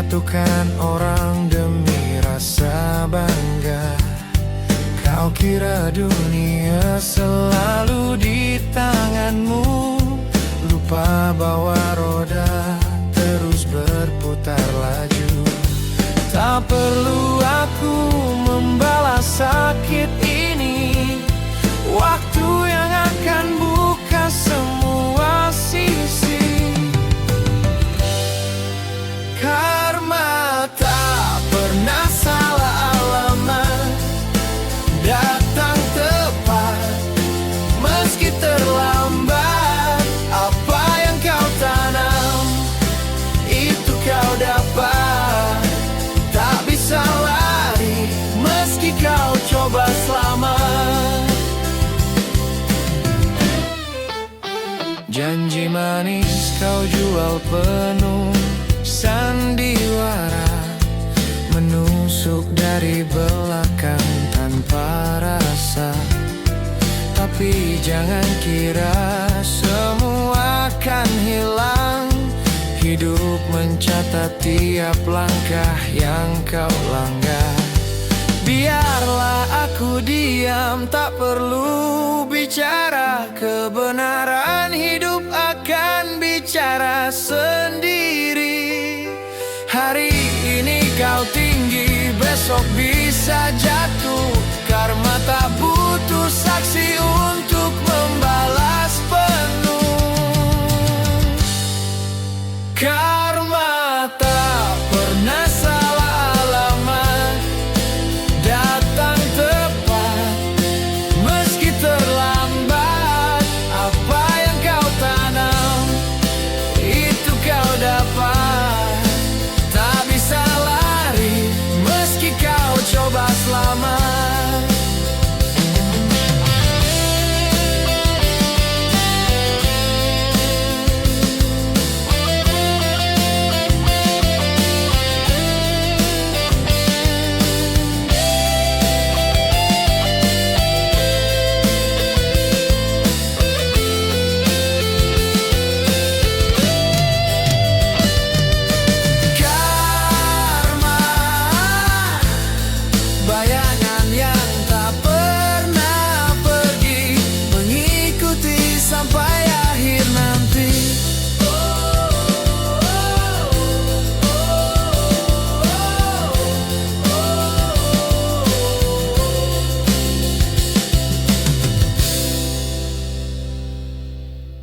Menyatukan orang demi rasa bangga. Kau kira dunia selalu di tanganmu, lupa bahwa roda terus berputar laju. Tak perlu aku membalas sakit ini, waktu yang akan buka semua sisi. Karma tak pernah salah alamat, datang tepat meski terlambat. Apa yang kau tanam, itu kau dapat. Tak bisa lari meski kau coba selamat. Janji manis kau jual penuh sandiwara, menusuk dari belakang tanpa rasa. Tapi jangan kira semua akan hilang. Hidup mencatat tiap langkah yang kau langgar. Biarlah aku diam, tak perlu bicara kebenaran. Hidup akan bicara sendiri. Hari ini kau tinggi, besok bisa jatuh. Karma tak butuh saksi untuk membalas penuh.